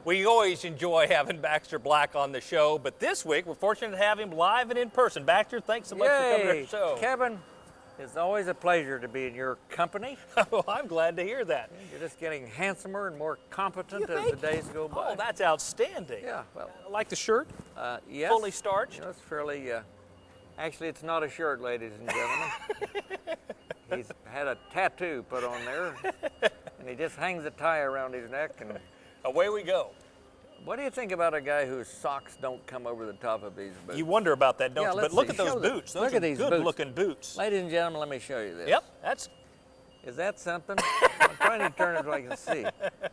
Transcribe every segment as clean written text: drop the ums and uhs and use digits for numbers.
We always enjoy having Baxter Black on the show, but this week we're fortunate to have him live and in person. Baxter, thanks so much for coming to the show. Kevin, it's always a pleasure to be in your company. Well, I'm glad to hear that. You're just getting handsomer and more competent as the days go by. Oh, that's outstanding. Yeah, well. I like the shirt. Yes. Fully starched. You know, it's fairly, actually it's not a shirt, ladies and gentlemen. He's had a tattoo put on there, and he just hangs a tie around his neck, and away we go. What do you think about a guy whose socks don't come over the top of these boots? You wonder about that, don't you? But look at those Show boots. them. Those Look are at these good-looking boots. Ladies and gentlemen, let me show you this. Yep, that's... Is that something? I'm trying to turn it so I can see.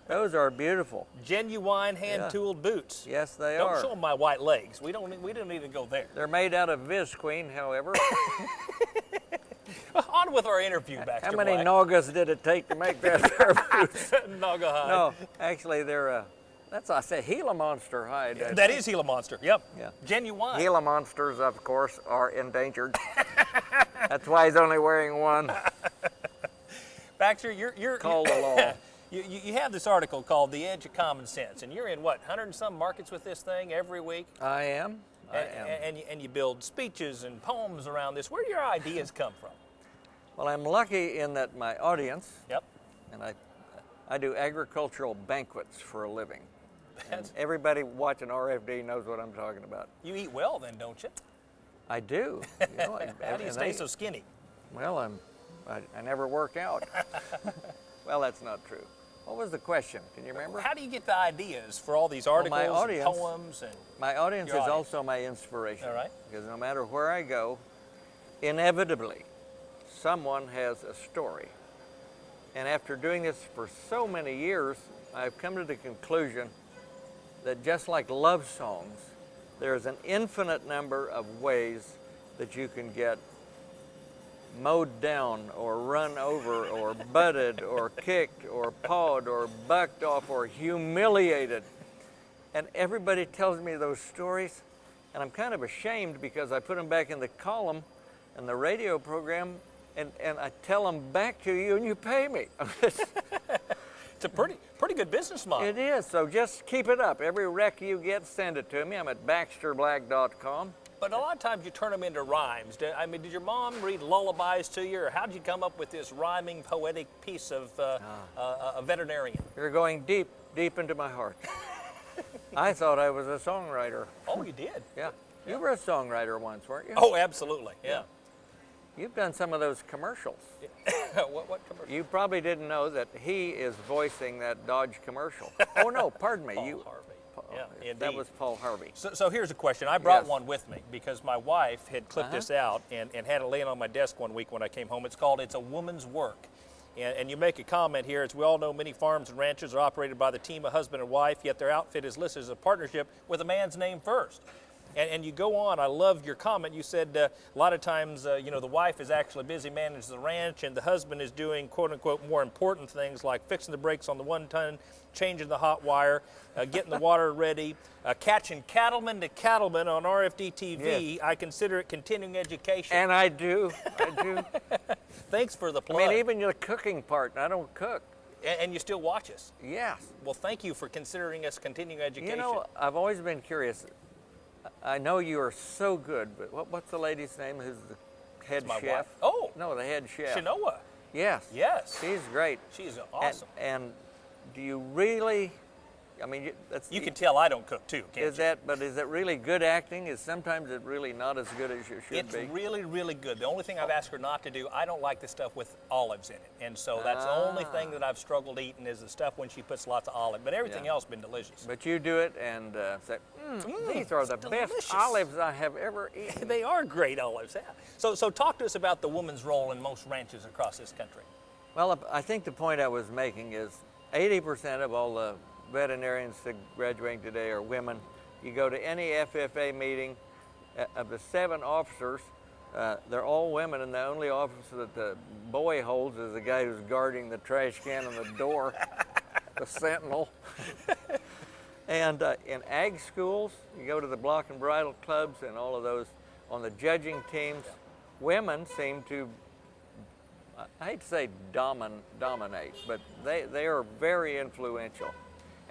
Those are beautiful. Genuine hand-tooled boots. Yes, they Don't are. show them my white legs. We don't need to go there. They're made out of visqueen, however. On with our interview, Baxter How many Black. Nagas did it take to make that pair of boots? Naga hide. No, actually they're, that's, I said, Gila monster hide. That is Gila monster, yep. Yeah. Genuine. Gila monsters, of course, are endangered. That's why he's only wearing one. Baxter, you're Call the law. You have this article called The Edge of Common Sense, and you're in, what, 100 and some markets with this thing every week? I am. And you build speeches and poems around this. Where do your ideas come from? Well, I'm lucky in that my audience, Yep. and I do agricultural banquets for a living. And That's, everybody watching RFD knows what I'm talking about. you eat well then, don't you? I do. You know, How do you stay so skinny? Well, I never work out. Well, that's not true. What was the question? Can you remember? How do you get the ideas for all these articles my and audience- poems? And My audience Your is audience. also my inspiration. All right. Because no matter where I go, inevitably, someone has a story. And after doing this for so many years, I've come to the conclusion that just like love songs, there's an infinite number of ways that you can get mowed down or run over or butted or kicked or pawed or bucked off or humiliated. And everybody tells me those stories, and I'm kind of ashamed because I put them back in the column and the radio program, and I tell them back to you and you pay me. it's a pretty good business model. It is, so just keep it up. Every wreck you get, send it to me. I'm at baxterblack.com. But a lot of times you turn them into rhymes. I mean, did your mom read lullabies to you, or how did you come up with this rhyming, poetic piece of a veterinarian? You're going deep, deep into my heart. I thought I was a songwriter. Oh, you did? Yeah. You were a songwriter once, weren't you? Oh, absolutely, yeah. You've done some of those commercials. What commercial? You probably didn't know that he is voicing that Dodge commercial. Oh, no, pardon me. Paul Harvey. Yeah, indeed. That was Paul Harvey. So here's a question. I brought Yes. one with me because my wife had clipped this out and had it laying on my desk one week when I came home. It's called It's a Woman's Work. And you make a comment here, as we all know, many farms and ranches are operated by the team of husband and wife, yet their outfit is listed as a partnership with a man's name first. And you go on, I love your comment. You said a lot of times, you know, the wife is actually busy managing the ranch and the husband is doing, quote unquote, more important things like fixing the brakes on the 1-ton, changing the hot wire, getting the water ready, catching cattleman to cattleman on RFD TV. Yes. I consider it continuing education. And I do. Thanks for the plug. I mean, even your cooking part, I don't cook. And you still watch us. Yes. Well, thank you for considering us continuing education. You know, I've always been curious. I know you are so good, but what's the lady's name who's the head my chef? wife. Oh. No, the head chef. Shinoa. Yes. Yes. She's great. She's awesome. And do you really, I mean, You can tell I don't cook too, can't you? But is that really good acting? Is sometimes it really not as good as you should be? It's really, really good. The only thing I've asked her not to do, I don't like the stuff with olives in it. And so that's the only thing that I've struggled eating is the stuff when she puts lots of olive. But everything else has been delicious. But you do it and say, these are the delicious. best olives I have ever eaten. They are great olives, yeah. So talk to us about the woman's role in most ranches across this country. Well, I think the point I was making is 80% of all the veterinarians that graduating today are women. You go to any FFA meeting, of the 7 officers, they're all women, and the only officer that the boy holds is the guy who's guarding the trash can on the door, the sentinel. And in ag schools, you go to the block and bridle clubs and all of those, on the judging teams, women seem to, I hate to say dominate, but they are very influential.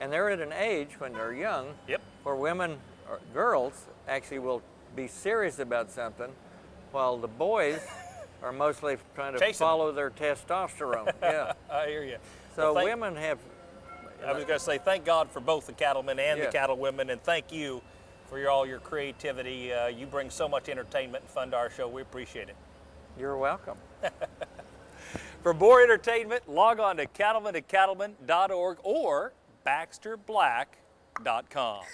And they're at an age when they're young Yep. where women or girls actually will be serious about something, while the boys are mostly trying to Chasing follow their testosterone. Yeah. I hear you. So Well, women have. I was going to say thank God for both the cattlemen and Yeah. the cattlewomen, and thank you for all your creativity. You bring so much entertainment and fun to our show. We appreciate it. You're welcome. For more entertainment, log on to cattleman.org or baxterblack.com.